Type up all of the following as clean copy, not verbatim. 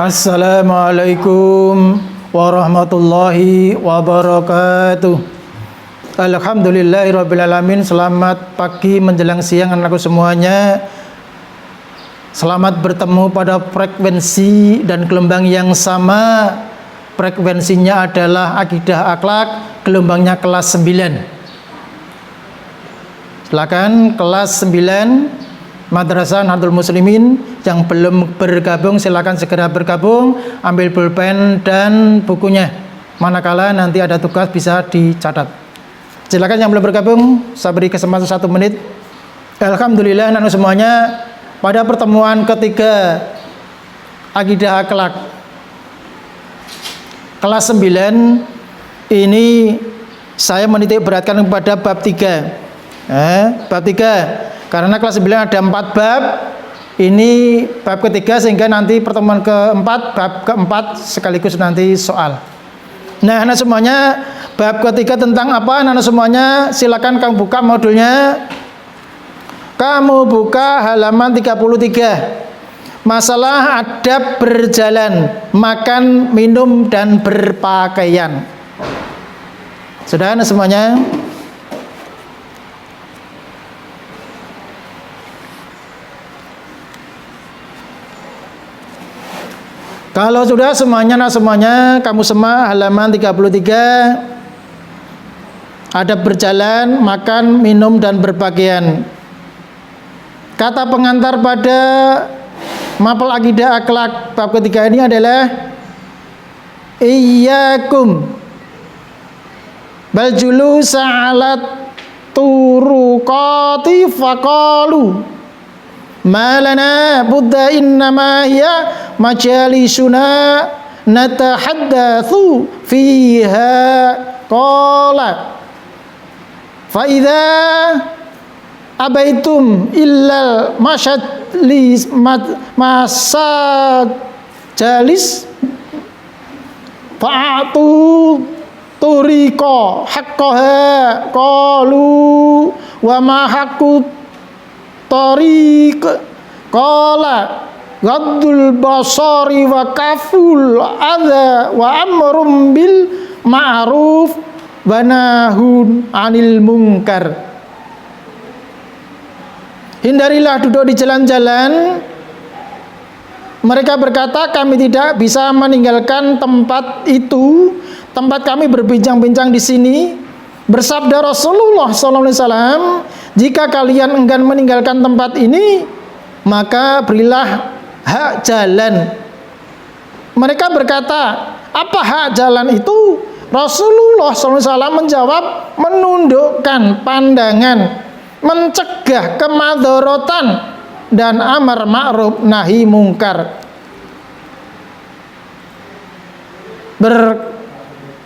Assalamualaikum warahmatullahi wabarakatuh. Alhamdulillahirrabbilalamin. Selamat pagi menjelang siang anakku semuanya. Selamat bertemu pada frekuensi dan gelombang yang sama. Frekuensinya adalah akidah akhlak, gelombangnya kelas 9. Silakan kelas 9 Madrasah Nahdlatul Muslimin yang belum bergabung silakan segera bergabung, ambil pulpen dan bukunya. Manakala nanti ada tugas bisa dicatat. Silakan yang belum bergabung, saya beri kesempatan 1 menit. Alhamdulillah anak semuanya, pada pertemuan ketiga akidah akhlak kelas 9 ini saya menitik beratkan kepada bab 3. Bab 3. Karena kelas 9 ada 4 bab. Ini bab ketiga sehingga nanti pertemuan keempat, bab keempat sekaligus nanti soal. Nah, anak semuanya, bab ketiga tentang apa? Anak semuanya, silakan kamu buka modulnya. Kamu buka halaman 33. Masalah adab berjalan, makan, minum dan berpakaian. Sudah anak semuanya? Kalau sudah semuanya, kamu semua halaman 33. Adab berjalan, makan, minum dan berpakaian. Kata pengantar pada mapel akidah akhlak bab ketiga ini adalah iyyakum bal julusa alat turuqati faqalu malana buddha innama hiya majalisuna natahaddatsu fiha qala fa idza abaitum illal masyadlis masad jalis fa'atu turiqa haqqaha qalu wa ma haqqut tariq qala ghaddul basari wa kaful adha wa amrum bil ma'ruf wa nahun 'anil munkar. Hindarilah duduk di jalan-jalan. Mereka berkata, kami tidak bisa meninggalkan tempat itu. Tempat kami berbincang-bincang di sini. Bersabda Rasulullah SAW, jika kalian enggan meninggalkan tempat ini, maka berilah hak jalan. Mereka berkata, apa hak jalan itu? Rasulullah SAW menjawab, menundukkan pandangan, mencegah kemadharatan dan amar ma'ruf nahi mungkar.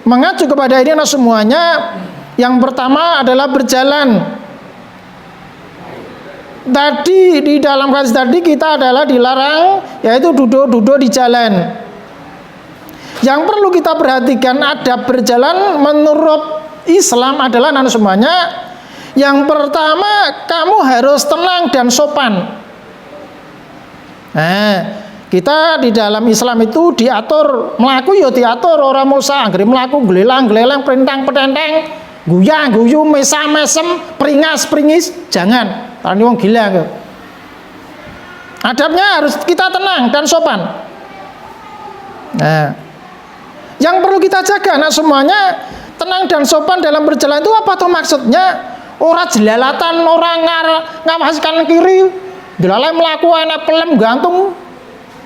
Mengacu kepada ini semuanya, yang pertama adalah berjalan. Tadi di dalam hadis tadi kita adalah dilarang yaitu duduk-duduk di jalan. Yang perlu kita perhatikan adab berjalan menurut Islam adalah semuanya, yang pertama, kamu harus tenang dan sopan. Kita di dalam Islam itu diatur, melaku ya diatur, orang musa, anggere melaku gelelang-gelelang, perintang petenteng, guyang guyu, mesam-mesem, peringas-peringis, jangan. Tadi wong gila kok. Adabnya harus kita tenang dan sopan. Yang perlu kita jaga, semuanya, tenang dan sopan dalam berjalan itu apa tuh maksudnya? Orang jelalatan, orang ngawasi kanan kiri, jelalai melaku enak pelem gantung,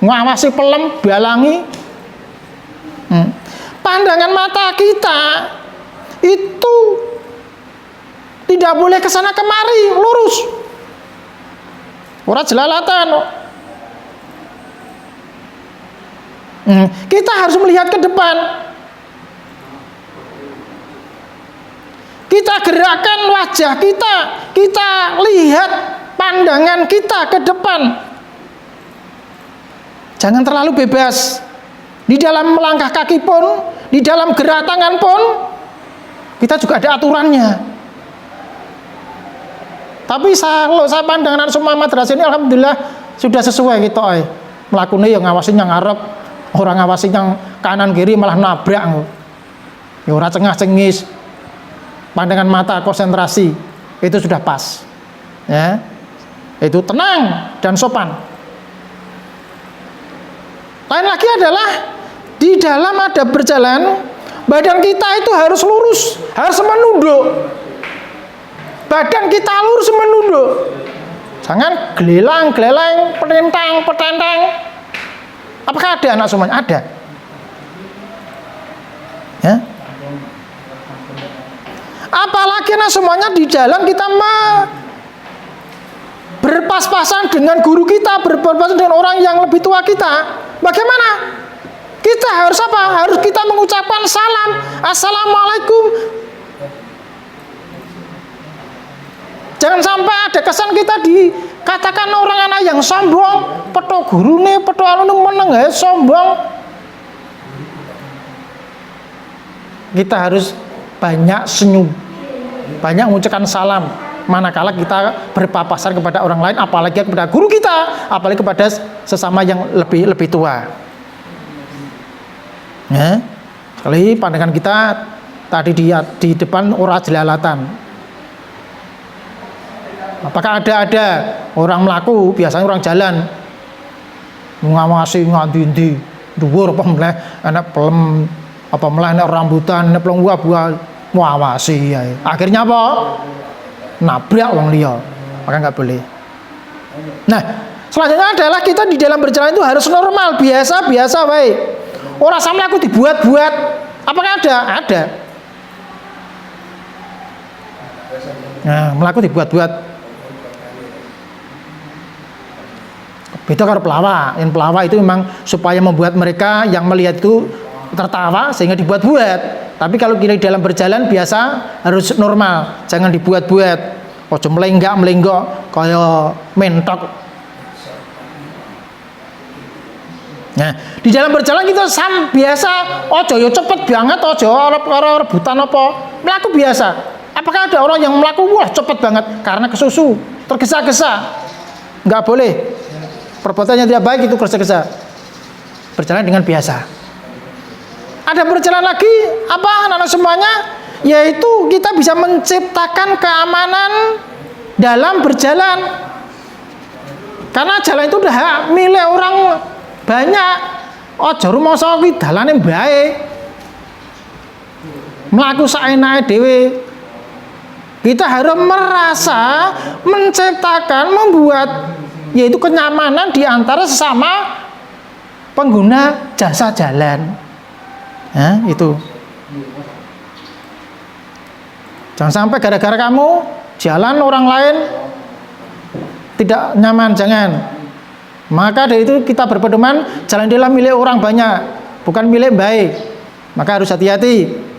ngawasi pelem balangi. Pandangan mata kita itu tidak boleh kesana kemari, lurus. Orang jelalatan. Kita harus melihat ke depan. Kita gerakkan wajah kita, kita lihat pandangan kita ke depan. Jangan terlalu bebas. Di dalam melangkah kaki pun, di dalam gerak tangan pun, kita juga ada aturannya. Tapi kalau saya pandangan semua madrasah ini alhamdulillah sudah sesuai gitu. Melakukannya yang ngawasin yang ngarep, Orang ngawasi yang kanan kiri malah nabrak. Ya ora cengah-cengis. Pandangan mata, konsentrasi itu sudah pas. Ya. Itu tenang dan sopan. Lain lagi adalah di dalam ada berjalan, badan kita itu harus lurus, harus menunduk. Badan kita lurus menunduk. Jangan gelelang, geleleng, petentang, petentang. Apakah ada anak semuanya? Ada. Ya. Apalagi anak semuanya di dalam kita berpas-pasan dengan guru kita, berpas-pasan dengan orang yang lebih tua kita. Bagaimana? Kita harus apa? Harus kita mengucapkan salam. Assalamualaikum. Jangan sampai ada kesan kita dikatakan orang anak yang sombong, peto gurune, peto alune meneng sombong. Kita harus banyak senyum, banyak mengucapkan salam. Manakala kita berpapasan kepada orang lain, apalagi kepada guru kita, apalagi kepada sesama yang lebih tua. Ya, sekali pandangan kita tadi di depan ora jelalatan. Apakah ada orang melaku, biasanya orang jalan ngawasi nganti-endi dhuwur apa meneh anak pelem apa meneh anak rambutan anak pelem buah ngawasi ya. Akhirnya apa? Nabrak wong liya. Maka nggak boleh. Nah, selanjutnya adalah kita di dalam berjalan itu harus normal, biasa baik. Orang sama aku dibuat-buat. Apakah ada? Ada. Nah, melaku dibuat-buat. Beda karo pelawak. Yang pelawak itu memang supaya membuat mereka yang melihat itu tertawa sehingga dibuat-buat. Tapi kalau kita dalam berjalan biasa harus normal, jangan dibuat-buat. Ojo melenggak kaya mentok. Nah, di dalam berjalan kita biasa ojo yo cepet banget, ojo ora rebutan apa. Melaku biasa. Apakah ada orang yang melaku wah cepet banget karena kesusu, tergesa-gesa? Enggak boleh. Perbuatannya tidak baik itu tergesa-gesa. Berjalan dengan biasa. Ada berjalan lagi apa anak-anak semuanya? Yaitu kita bisa menciptakan keamanan dalam berjalan. Karena jalan itu udah hak milik orang banyak. Aja rumangsa kuwi dalane baik. Mlaku saenake dhewe. Kita harus merasa menciptakan, membuat yaitu kenyamanan di antara sesama pengguna jasa jalan. Nah, itu. Jangan sampai gara-gara kamu jalan orang lain tidak nyaman, jangan. Maka dari itu kita berpedoman jalan adalah milik orang banyak, bukan milik baik. Maka harus hati-hati.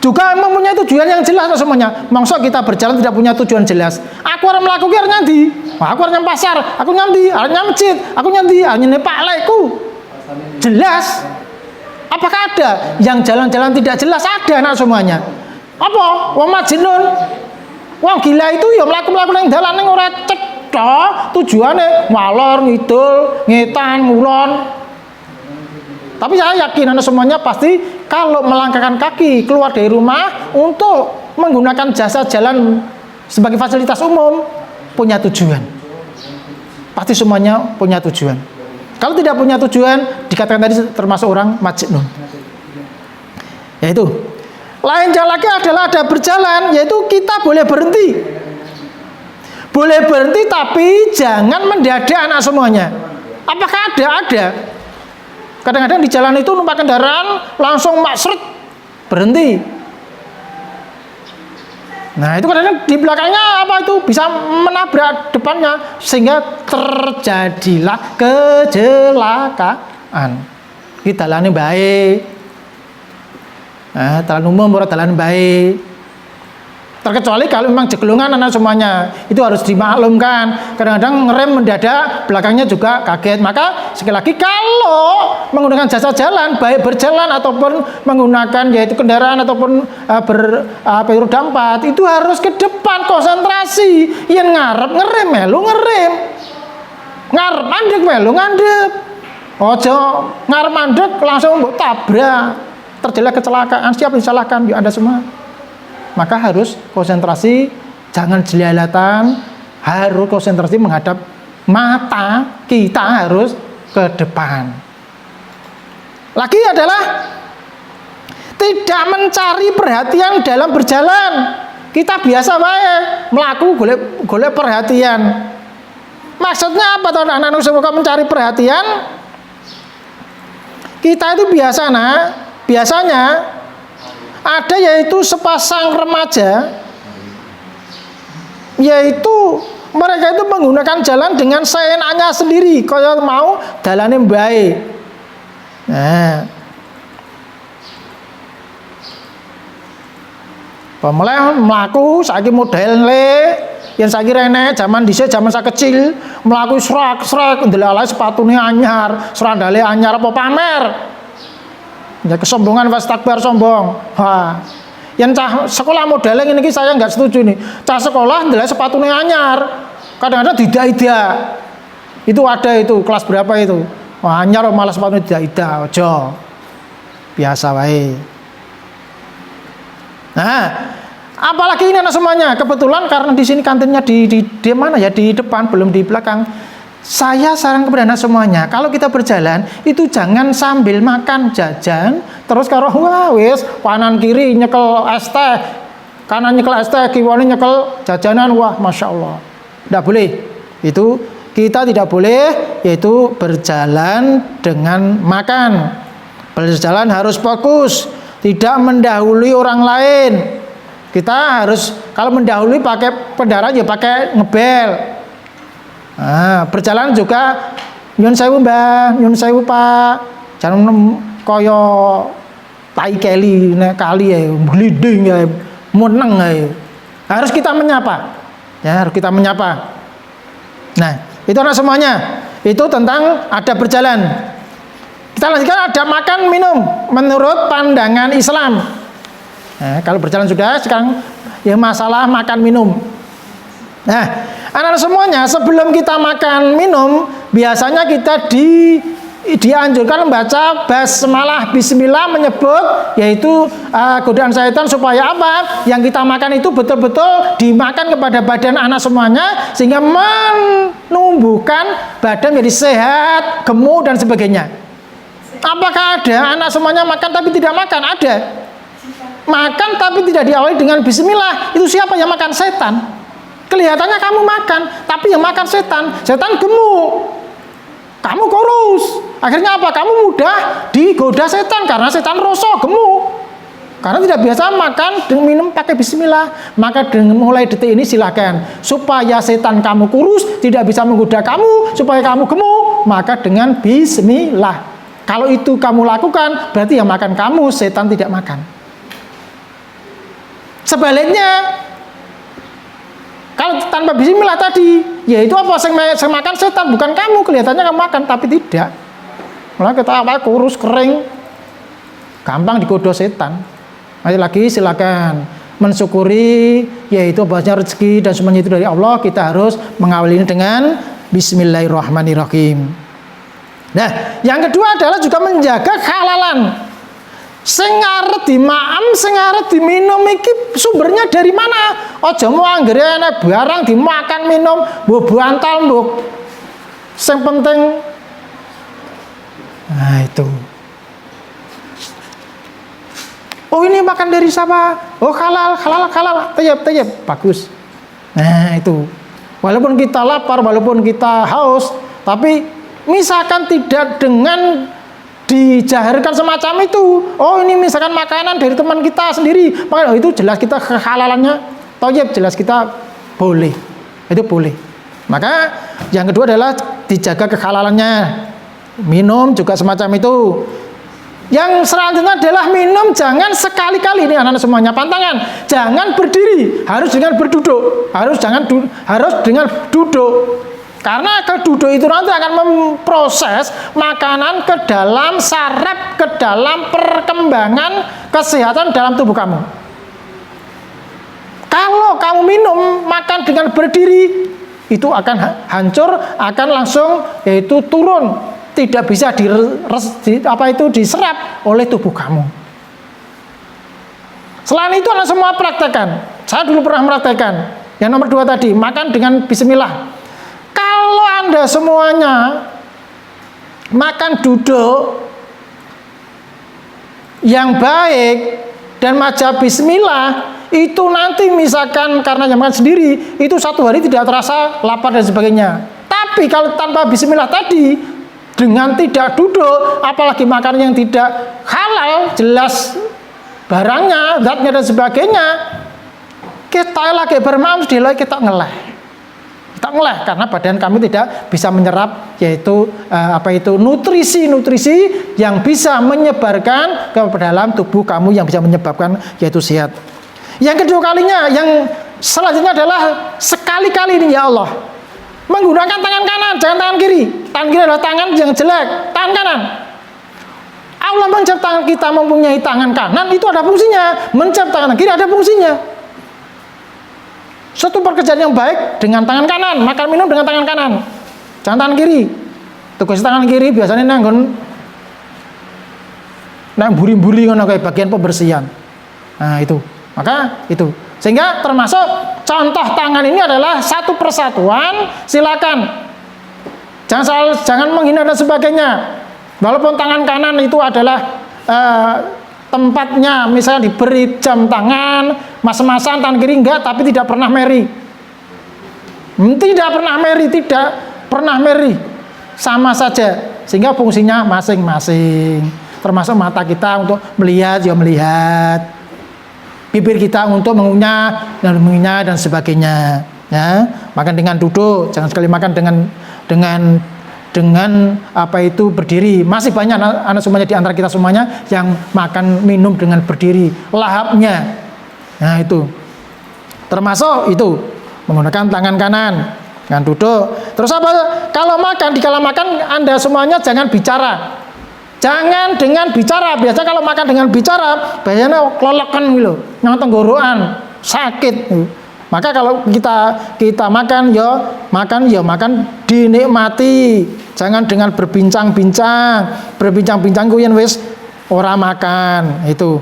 Juga mempunyai tujuan yang jelas semuanya. Maksud kita berjalan tidak punya tujuan jelas. Aku harus melakukan nanti. Aku harus nyam pasar. Aku nanti. Harus nyam masjid. Aku nanti. Harus nyepak laiku. Jelas. Apakah ada yang jalan-jalan tidak jelas? Ada anak semuanya. Apa? Wong majnun. Wong gila itu ya mlaku-mlaku nang dalan ning ora cetha, tujuane ngalor ngidul, ngetan, ngulon. Tapi saya yakin anak semuanya pasti kalau melangkahkan kaki keluar dari rumah untuk menggunakan jasa jalan sebagai fasilitas umum punya tujuan. Pasti semuanya punya tujuan. Kalau tidak punya tujuan, dikatakan tadi termasuk orang majnun. Yaitu lain jalan lagi adalah ada berjalan, yaitu kita boleh berhenti. Boleh berhenti tapi jangan mendadak anak semuanya. Apakah ada? Ada. Kadang-kadang di jalan itu numpak kendaraan langsung maksret berhenti. Nah itu kadang-kadang di belakangnya apa itu bisa menabrak depannya sehingga terjadilah kecelakaan. Kita jalani baik. Nah, jalan umum ora jalan baik. Terkecuali kalau memang jeglungan anak semuanya itu harus dimaklumkan. Kadang-kadang ngerem mendadak, belakangnya juga kaget. Maka sekali lagi kalau menggunakan jasa jalan, baik berjalan ataupun menggunakan yaitu kendaraan ataupun beroda 4 itu harus ke depan konsentrasi. Yang ngarep ngerem melu ngerem, ngarep mandek melu ngandep. Ojo ngarep mandek langsung mbok tabrak. Terjadi kecelakaan, siapa yang disalahkan? Ya Anda semua. Maka harus konsentrasi, jangan jelalatan, harus konsentrasi menghadap mata kita harus ke depan. Lagi adalah tidak mencari perhatian dalam berjalan. Kita biasa baik melaku golek perhatian. Maksudnya apa tuh anak-anak semoga mencari perhatian? Kita itu biasanya ada yaitu sepasang remaja, yaitu mereka itu menggunakan jalan dengan seenaknya sendiri, kalau mau dalane baik. Nah, pemulai melaku saiki model yang saiki rene zaman dhisik zaman saya kecil melaku srak ndelok sepatune anyar, serandale anyar apa pamer. Ya kesombongan was takbar sombong. Wah. Yang cah sekolah modelnya ini saya nggak setuju nih. Cah sekolah ndelok sepatune anyar. Kadang-kadang tidak. Itu ada itu kelas berapa itu? Wah, anyar malah sepatune tidak. Ojo. Biasa wae. Nah, apalagi ini anak semuanya. Kebetulan karena di sini kantinnya di mana ya? Di depan, belum di belakang. Saya saran kepada anak semuanya, kalau kita berjalan itu jangan sambil makan jajan, terus karo wah wis kanan kiri nyekel es teh, kanan nyekel es teh, kiwane nyekel jajanan, wah masya Allah, tidak boleh. Itu kita tidak boleh, yaitu berjalan dengan makan. Berjalan harus fokus, tidak mendahului orang lain. Kita harus kalau mendahului pakai kendaraan ya pakai ngebel. Nah, berjalan juga nyun sewu Mbah, nyun sewu Pak. Jangan kaya tai keli nek kali ya, bliding ya, meneng ya. Harus kita menyapa. Ya, harus kita menyapa. Nah, itu anak semuanya. Itu tentang ada berjalan. Kita lanjutkan ada makan minum menurut pandangan Islam. Nah, kalau berjalan sudah, sekarang ya masalah makan minum. Nah, anak-anak semuanya sebelum kita makan minum biasanya kita dianjurkan membaca basmalah bismillah menyebut yaitu godaan syaitan supaya apa? Yang kita makan itu betul-betul dimakan kepada badan anak semuanya sehingga menumbuhkan badan menjadi sehat, gemuk dan sebagainya. Apakah ada anak semuanya makan tapi tidak makan? Ada. Makan tapi tidak diawali dengan bismillah. Itu siapa yang makan? Setan. Kelihatannya kamu makan, tapi yang makan setan. Setan gemuk, kamu kurus. Akhirnya apa? Kamu mudah digoda setan karena setan rosok gemuk. Karena tidak biasa makan dan minum pakai bismillah. Maka dengan mulai detik ini silakan supaya setan kamu kurus tidak bisa menggoda kamu, supaya kamu gemuk, maka dengan bismillah. Kalau itu kamu lakukan, berarti yang makan kamu, setan tidak makan. Sebaliknya, kalau tanpa bismillah tadi, yaitu apa? Yang makan setan, bukan kamu. Kelihatannya kamu makan, tapi tidak. Malah kita kurus, kering, gampang digoda setan. Ayo lagi silakan mensyukuri, yaitu bahasanya rezeki dan semuanya itu dari Allah. Kita harus mengawali ini dengan Bismillahirrahmanirrahim. Nah, yang kedua adalah juga menjaga kehalalan. Sing arep dimaem, sing arep diminum iki sumbernya dari mana? Aja mau anggere ana barang dimakan minum, mbok bantal mbok. Sing penting nah itu. Oh ini makan dari siapa? Oh halal, tayyib, bagus. Nah itu. Walaupun kita lapar, walaupun kita haus, tapi misalkan tidak dengan dijaharkan semacam itu. Oh ini misalkan makanan dari teman kita sendiri, maka itu jelas kita kehalalannya tayyib, jelas kita boleh. Itu boleh. Maka yang kedua adalah dijaga kehalalannya. Minum juga semacam itu. Yang selanjutnya adalah minum jangan sekali-kali, ini anak-anak semuanya pantangan, jangan berdiri, harus dengan berduduk, harus dengan duduk. Karena duduk itu nanti akan memproses makanan ke dalam saraf, ke dalam perkembangan kesehatan dalam tubuh kamu. Kalau kamu minum makan dengan berdiri, itu akan hancur, akan langsung yaitu turun tidak bisa diserap oleh tubuh kamu. Selain itu anak semua praktekkan. Saya dulu pernah praktekkan. Yang nomor 2 tadi, makan dengan bismillah. Kalau Anda semuanya makan duduk yang baik dan majab bismillah, itu nanti misalkan karena yang makan sendiri, itu 1 hari tidak terasa lapar dan sebagainya. Tapi kalau tanpa bismillah tadi, dengan tidak duduk, apalagi makan yang tidak halal, jelas barangnya, zatnya dan sebagainya, kita lagi bermaaf, kita ngeleh. Kita ngeleh karena badan kami tidak bisa menyerap yaitu nutrisi-nutrisi yang bisa menyebarkan ke dalam tubuh kamu yang bisa menyebabkan yaitu sehat. Yang kedua kalinya, yang selanjutnya adalah sekali-kali ini ya Allah menggunakan tangan kanan, jangan tangan kiri. Tangan kiri adalah tangan yang jelek, tangan kanan. Allah menciptakan kita mempunyai tangan kanan, itu ada fungsinya. Menciptakan tangan kiri ada fungsinya. Suatu pekerjaan yang baik dengan tangan kanan, makan minum dengan tangan kanan, jangan tangan kiri. Tugas tangan kiri biasanya nang buri-buri ngono kayak bagian pembersihan. Nah itu, maka itu. Sehingga termasuk contoh tangan ini adalah satu persatuan. Silakan, jangan menghina dan sebagainya. Walaupun tangan kanan itu adalah tempatnya, misalnya diberi jam tangan, mas-masan, tangan kiri enggak, tapi tidak pernah meri. Tidak pernah meri. Sama saja. Sehingga fungsinya masing-masing. Termasuk mata kita untuk melihat, ya melihat. Bibir kita untuk mengunyah dan sebagainya. Ya, makan dengan duduk, jangan sekali makan dengan berdiri. Masih banyak anak semuanya di antara kita semuanya yang makan minum dengan berdiri, lahapnya. Nah itu termasuk itu menggunakan tangan kanan dengan duduk. Terus apa? Kalau makan, dikala makan Anda semuanya jangan bicara. Jangan dengan bicara. Biasa kalau makan dengan bicara biasanya kelolokan gitu, yang tenggorokan sakit. Maka kalau kita makan dinikmati. Jangan dengan berbincang-bincang kuyen wis ora makan, itu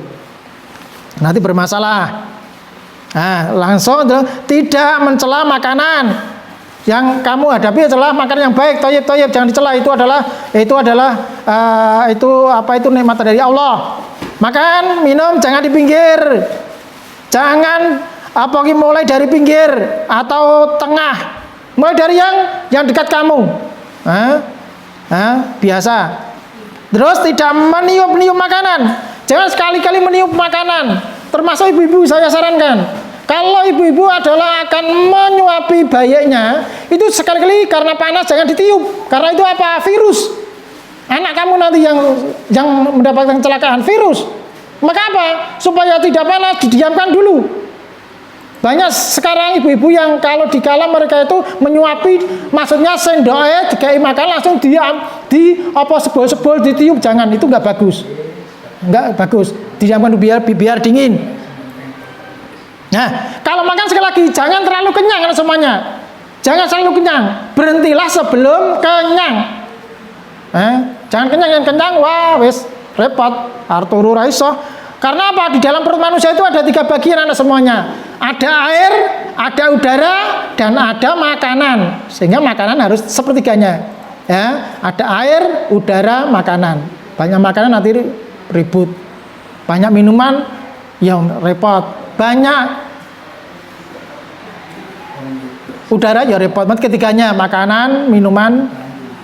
nanti bermasalah. Nah, langsung tidak mencela makanan. Yang kamu hadapi adalah makanan yang baik, thayyib, jangan dicela. Itu adalah nikmat dari Allah. Makan, minum jangan di pinggir. Jangan mulai dari pinggir atau tengah. Mulai dari yang dekat kamu. Biasa. Terus tidak meniup makanan. Jangan sekali-kali meniup makanan. Termasuk ibu-ibu saya sarankan. Kalau ibu-ibu adalah akan menyuapi bayinya, itu sekali-kali karena panas jangan ditiup. Karena itu apa? Virus. Anak kamu nanti yang mendapatkan kecelakaan, virus. Maka apa? Supaya tidak panas didiamkan dulu. Banyak sekarang ibu-ibu yang kalau dikala mereka itu menyuapi, maksudnya sendoknya dikai makan langsung diam, sebol-sebol ditiup, jangan, itu nggak bagus. Nggak bagus. Didiamkan biar dingin. Nah, kalau makan sekali lagi jangan terlalu kenyang semuanya. Jangan selalu kenyang. Berhentilah sebelum kenyang. Jangan kenyang, wah wis repot, Arturu raiso. Karena apa? Di dalam perut manusia itu ada 3 bagian anak semuanya. Ada air, ada udara, dan ada makanan. Sehingga makanan harus sepertiganya. Ya, ada air, udara, makanan. Banyak makanan nanti ribut. Banyak minuman, yang repot. Banyak udara, ya repot. Ketiganya, makanan, minuman,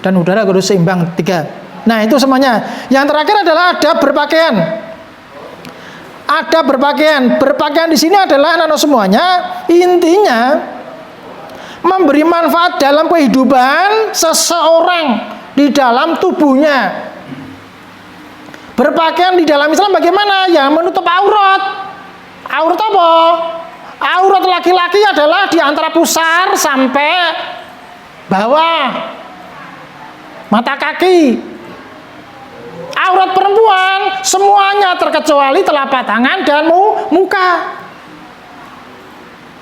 dan udara harus seimbang 3. Nah, itu semuanya. Yang terakhir adalah ada berpakaian. Ada berpakaian. Berpakaian di sini adalah anak-anak semuanya intinya memberi manfaat dalam kehidupan seseorang di dalam tubuhnya. Berpakaian di dalam Islam bagaimana? Ya menutup aurat. Aurat apa? Aurat laki-laki adalah di antara pusar sampai bawah mata kaki. Aurat perempuan semuanya terkecuali telapak tangan dan muka.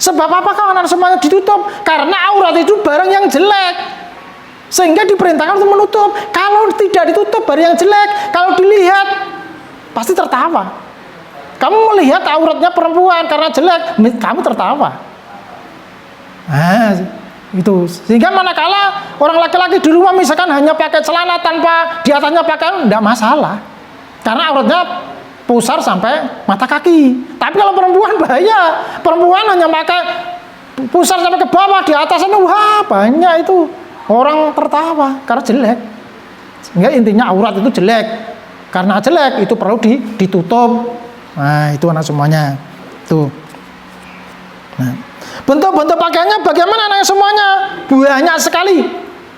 Sebab apa kawan semuanya ditutup? Karena aurat itu barang yang jelek. Sehingga diperintahkan untuk menutup. Kalau tidak ditutup baru yang jelek. Kalau dilihat pasti tertawa. Kamu melihat auratnya perempuan karena jelek, kamu tertawa. Nah, itu. Sehingga manakala orang laki-laki di rumah misalkan hanya pakai celana tanpa di atasnya pakaian, tidak masalah. Karena auratnya pusar sampai mata kaki. Tapi kalau perempuan bahaya. Perempuan hanya pakai pusar sampai ke bawah, di atasnya wah banyak itu. Orang tertawa karena jelek. Sehingga intinya aurat itu jelek. Karena jelek itu perlu ditutup. Nah, itu anak semuanya. Tuh. Nah, bentuk-bentuk pakaiannya bagaimana anak semuanya? Banyak sekali.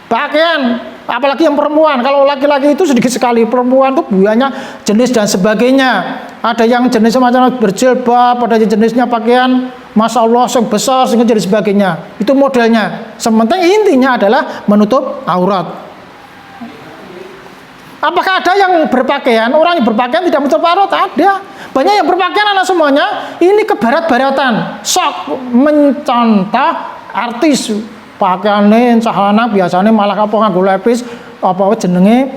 Pakaian apalagi yang perempuan. Kalau laki-laki itu sedikit sekali, perempuan itu banyak jenis dan sebagainya. Ada yang jenis macam berjilbab, ada jenisnya pakaian Masya Allah yang besar sehingga jadi sebagainya. Itu modelnya. Sementara intinya adalah menutup aurat. Apakah ada yang berpakaian, orang yang berpakaian tidak menutup aurat? Ada. Banyak yang berpakaian anak semuanya. Ini kebarat-baratan. Sok mencontoh artis. Pakaiannya celana biasanya malah apa nganggo lepis apa jenenge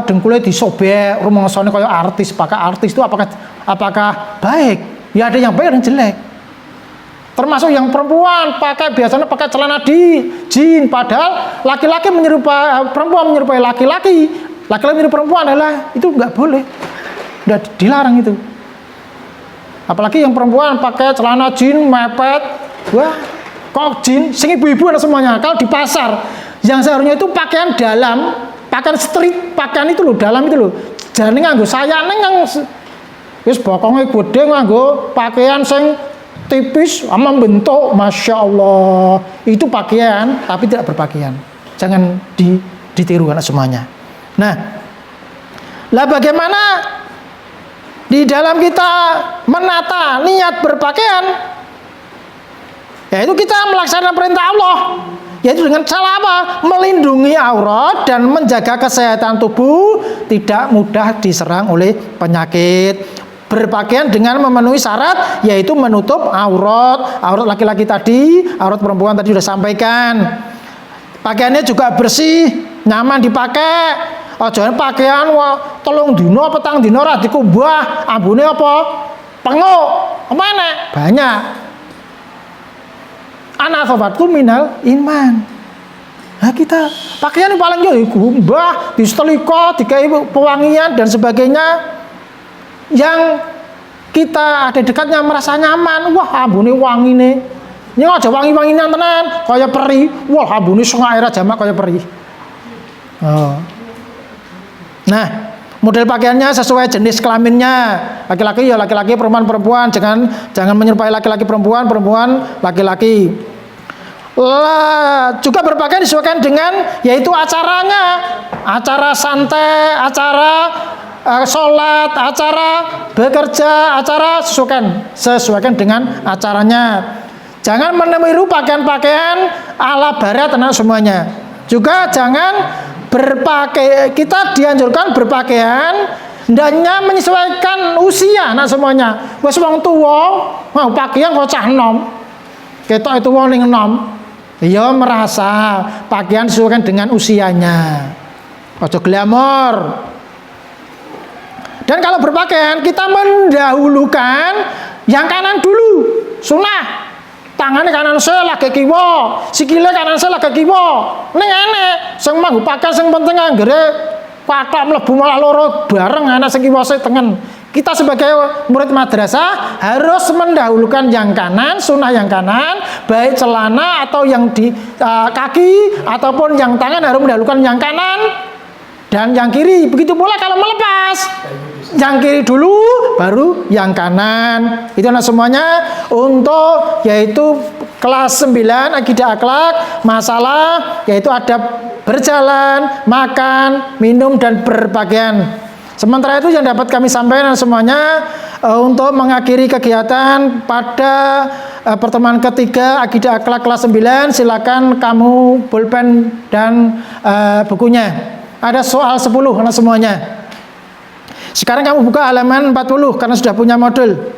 dengkulnya disobek rumangsane kaya artis. Pakai artis itu apakah baik? Ya ada yang baik dan jelek. Termasuk yang perempuan biasanya pakai celana jin, padahal laki-laki menyerupai perempuan menyerupai laki-laki. Laki-laki menyerupai perempuan adalah itu nggak boleh. Udah dilarang itu. Apalagi yang perempuan pakai celana jin mepet. Wah, kok jin, sing ibu-ibu ada semuanya. Kalau di pasar, yang seharusnya itu pakaian dalam, pakaian street, pakaian itu loh, dalam itu loh. Jane nganggo sayane yang wis bokonge gede nganggo pakaian sing tipis sama bentuk, Masya Allah. Itu pakaian, tapi tidak berpakaian. Jangan ditiru anak semuanya. Nah, lah bagaimana di dalam kita menata niat berpakaian? Yaitu kita melaksanakan perintah Allah, yaitu dengan cara apa? Melindungi aurat dan menjaga kesehatan tubuh tidak mudah diserang oleh penyakit. Berpakaian dengan memenuhi syarat, yaitu menutup aurat. Aurat laki-laki tadi, aurat perempuan tadi sudah sampaikan. Pakaiannya juga bersih, nyaman dipakai. Jangan pakaian tolong dino petang dino ora dikubah, ambune apa? Penguk. Mana? Banyak. Anak sobatku minal iman. Nah kita pakaian yang paling jauh gumbah, disetelika, dikai pewangian dan sebagainya yang kita ada dekatnya merasa nyaman. Wah ambune wangi nih. Ini aja wangi-wanginan tenan, kaya peri. Wah ambune sungai air jamak kaya peri. Oh. Nah model pakaiannya sesuai jenis kelaminnya. Laki-laki ya laki-laki, perempuan-perempuan. Jangan menyerupai laki-laki perempuan laki-laki. Juga berpakaian disesuaikan dengan yaitu acaranya. Acara santai, acara sholat, acara bekerja, acara sesuaikan dengan acaranya. Jangan meniru pakaian-pakaian ala barat anak semuanya. Juga jangan kita dianjurkan berpakaian hendaknya menyesuaikan usia anak semuanya. Wes wong tuwa mau pakaian kok cah enom. Ketok itu wong ning enom. Ya merasa pakaian disesuaikan dengan usianya. Ojo glamor. Dan kalau berpakaian kita mendahulukan yang kanan dulu. Sunah. Tangannya kanan saya lagi kiwa, sikile kanan saya lagi kiwa. Ning enek sing manggo pakaian sing penting anggere pathok mlebu malah loro bareng anak sing kiwa sing tengen. Kita sebagai murid madrasah harus mendahulukan yang kanan, sunah yang kanan, baik celana atau yang di kaki ataupun yang tangan harus mendahulukan yang kanan dan yang kiri. Begitu pula kalau melepas. Yang kiri dulu baru yang kanan. Itu anak semuanya untuk yaitu kelas 9 akidah akhlak, masalah yaitu adab berjalan, makan, minum dan berpakaian. Sementara itu yang dapat kami sampaikan semuanya untuk mengakhiri kegiatan pada pertemuan ketiga akidah akhlak kelas 9. Silakan kamu pulpen dan bukunya. Ada soal 10 anak semuanya. Sekarang kamu buka halaman 40 karena sudah punya modul.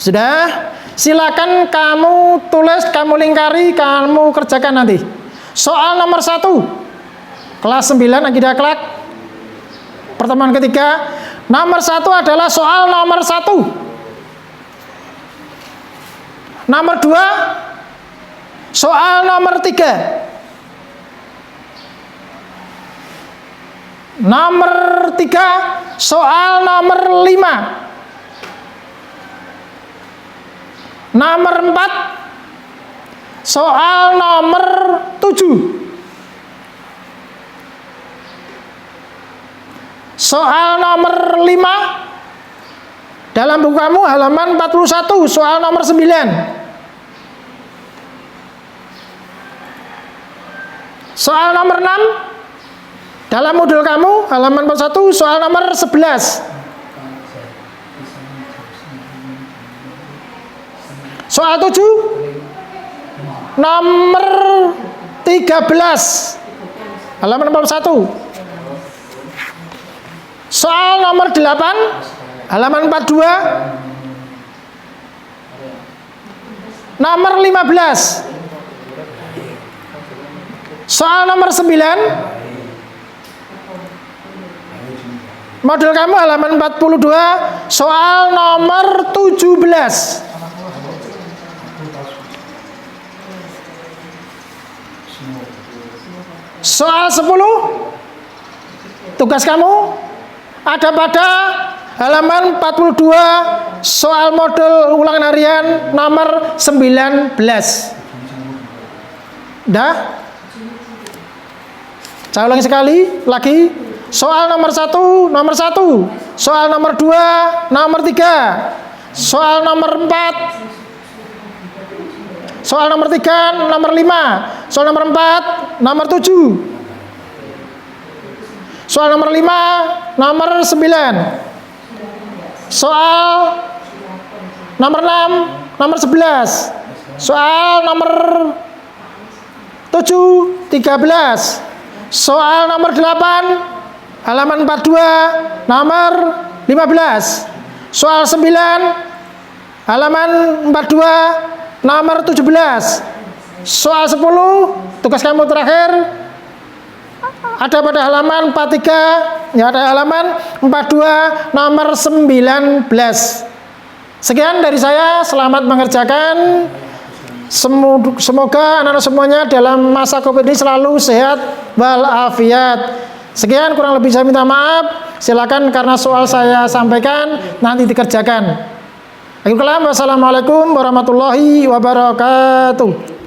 Sudah? Silakan kamu tulis, kamu lingkari, kamu kerjakan nanti. Soal nomor 1. Kelas 9 akidah akhlak. Pertemuan ketiga. Nomor 1 adalah soal nomor 1. Nomor 2 soal nomor 3. Nomor 3 soal nomor 5. Nomor 4 soal nomor 7. Soal nomor 5 dalam buku kamu halaman 41, soal nomor 9. Soal nomor 6 dalam modul kamu halaman 41, soal nomor 11. Soal 7 nomor 13 halaman 41. Soal nomor 8 halaman 42. Nomor 15. Soal nomor 9 modul kamu halaman 42, soal nomor 17. Soal 10 tugas kamu ada pada halaman 42, soal modul ulangan harian nomor 19. Dah? Saya ulangi sekali lagi. Soal nomor 1, nomor 1. Soal nomor 2, nomor 3. Soal nomor 4. Soal nomor 3, nomor 5. Soal nomor 4, nomor 7. Soal nomor 5, nomor 9. Soal nomor 6, nomor 11. Soal nomor 7, 13. Soal nomor 8, halaman 42, nomor 15. Soal 9, halaman 42, nomor 17. Soal 10, tugas kamu terakhir ada pada halaman 43, ya ada halaman 42 nomor 19. Sekian dari saya, selamat mengerjakan. Semoga anak-anak semuanya dalam masa Covid ini selalu sehat walafiat. Sekian, kurang lebih saya minta maaf. Silakan karena soal saya sampaikan nanti dikerjakan. Wassalamualaikum warahmatullahi wabarakatuh.